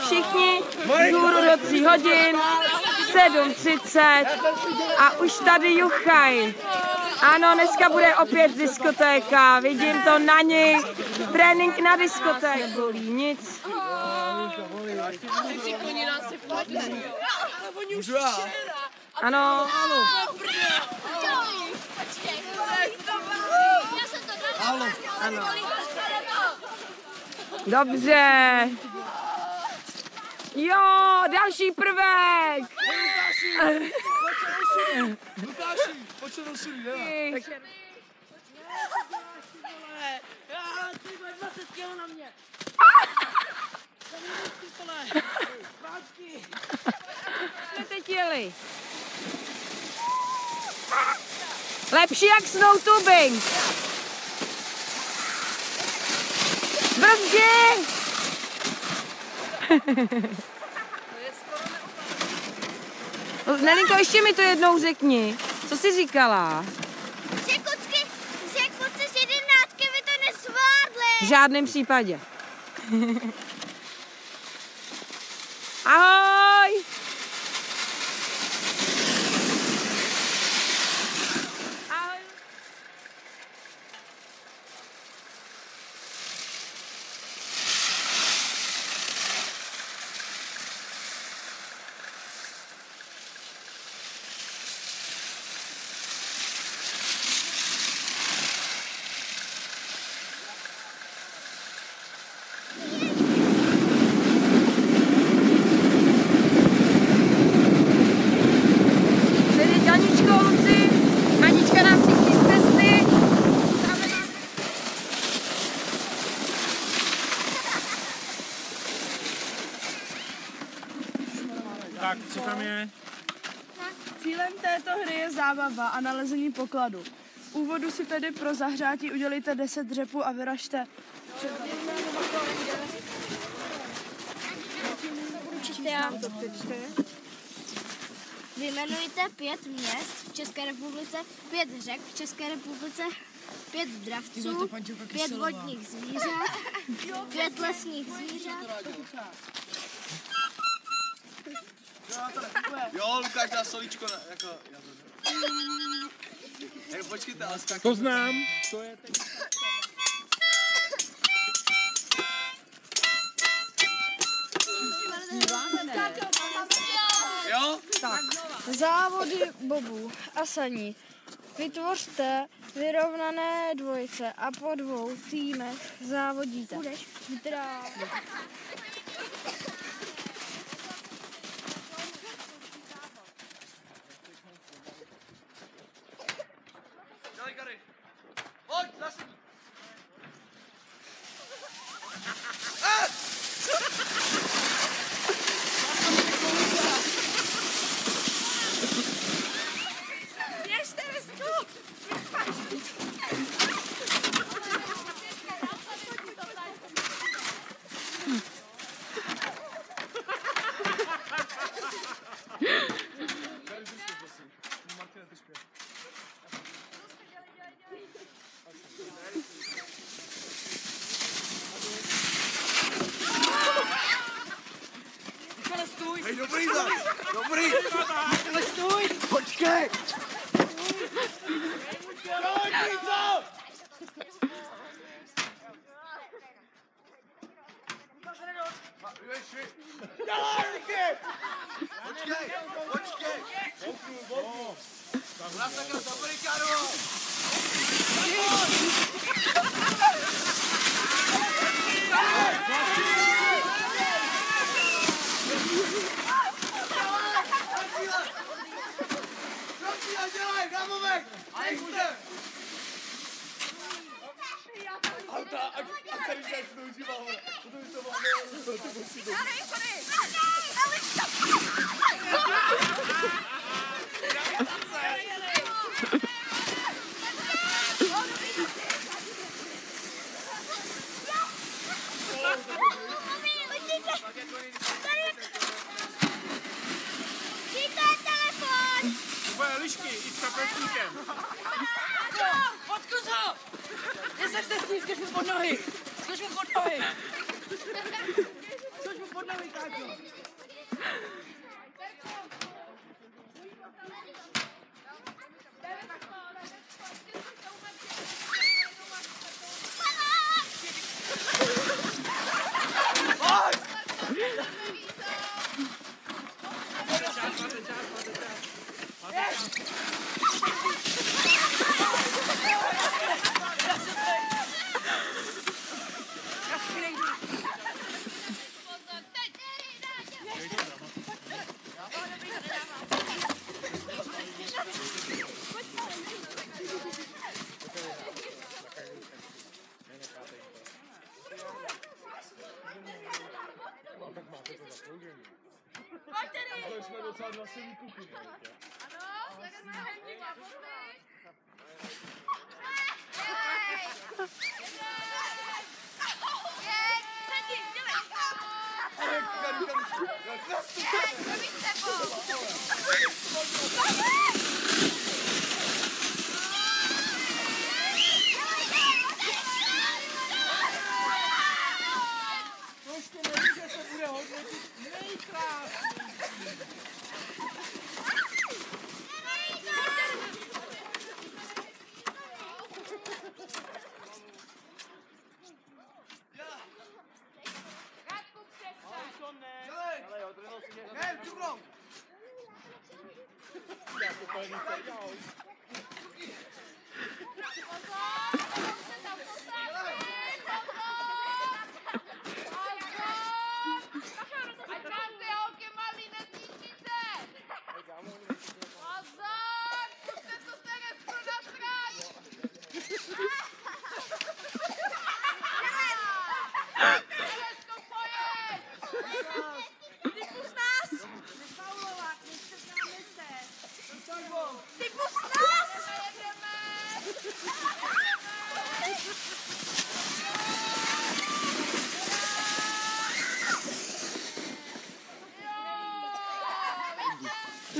všichni vzhůru do 3 hodin, 7:30 a už tady juchají. Ano, dneska bude opět diskotéka, vidím to na nich. Trénink na diskotéku, nic. Ano. Ano. Dobře. Jo, další prvek. Lukáši, pojď se do sudy, hele. Ty máš 20 kg na mě. Jsme teď jeli. Lepší jak snowtubing. Brzdi! Nelinko, ještě mi to jednou řekni. Co jsi říkala? Že kluci z 11 by to nesvládli. V žádném případě. Ahoj! Ahoj! Tak, co tam je? Cílem této hry je zábava a nalezení pokladu. V úvodu si tedy pro zahřátí udělejte 10 dřepů a vyražte před Vyjmenujte 5 měst v České republice, 5 řek v České republice, 5 dravců, 5 vodních zvířat, 5 lesních zvířat. Jo, Lukáš dá solíčko na, jako... Počkejte, ale skákej. To znám. To je teď... Jo? Tak, závody bobů a saní. Vytvořte vyrovnané dvojice a po 2 týmech závodíte. Vydrá. Dělej, Gary. Pojď, zase. Hej, dobrý zas! Dobrý! Stůj! Počkej! Dělej, pizza! Dělej, Ricky! Počkej! Počkej! Dobrý, Karol! Dělej, dámovek! Auta, a tady se zneužíváme. Potom to máme, to musí být. Tvoje lišky, i s kapesníkem. Odkud ho! Neser se s ním, zkaž mu pod nohy! Zkaž mu pod nohy! mu pod nohy, Káťo. To jsme docela dva silný kuky. Ano, tak jsme hezký mapy.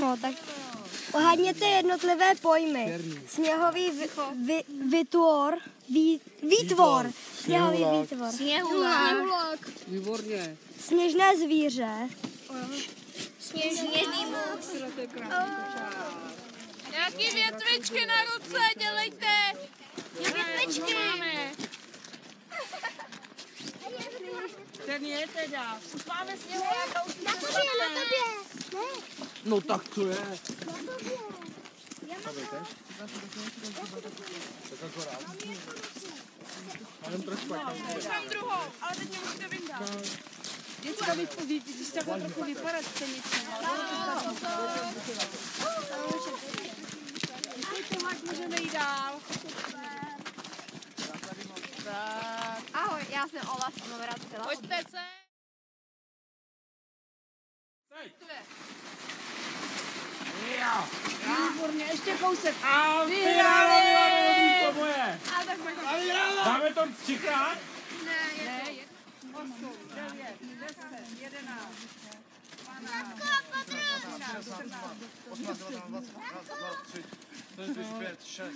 No tak ohádněte jednotlivé pojmy. Sněhový výtvor. Sněhový výtvor. Sněhulák. Výborně. Sněžné zvíře. Sněžný muž. Nějaký větvičky na ruce, dělejte! Větvičky. Ten je teda. Už máme sněhuláka, už Na tobě. No tak to je. Už mám druhou, ale teď mě musíte vyndat. Děcka, když takhle trochu vypadat, jste nic můžeme jít dál. Ahoj, já jsem Olaf, mám rád Fila. Pojďte se! Výborně, ještě kousek. A vyhráli! To moje. A tak jsme Dáme to 3krát? Ne, 8, 9, 10, 11, 12, 18, 19, 20, 23, 4, 5, 6,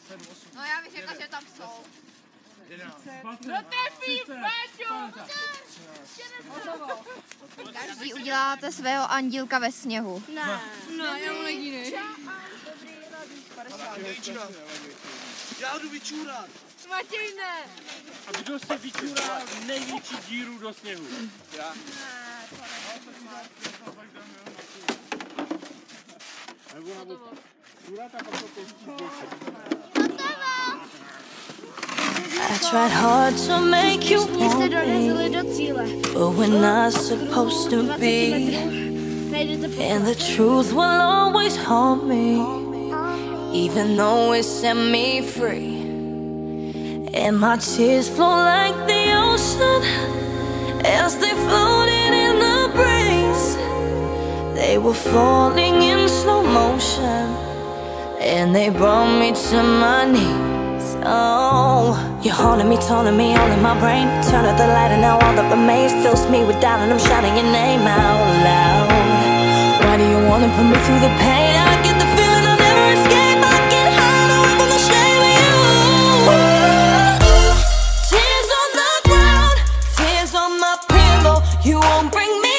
7, 8, No já bych řekla, že tam jsou. 11. Každý uděláte svého andílka ve sněhu. No, já mu nedínej. Já jdu vyčůrat. Matěj, ne. A kdo se vyčurá největší díru do sněhu? Já. I tried hard to make you Všichni jste want dorazili me, do cíle. but we're not supposed to 20 be. metrů. Najdete And the poklad. truth will always haunt me, even though it set me free. And my tears flow like the ocean as they floated in the breeze. They were falling in slow motion, and they brought me to my knees. Oh, you're haunting me, taunting me all in my brain. Turn out the light and now all that remains fills me with doubt, and I'm shouting your name out loud. Why do you wanna put me through the pain? I get the feeling I'll never escape. I get high away from the shame of you. Tears on the ground, tears on my pillow. You won't bring me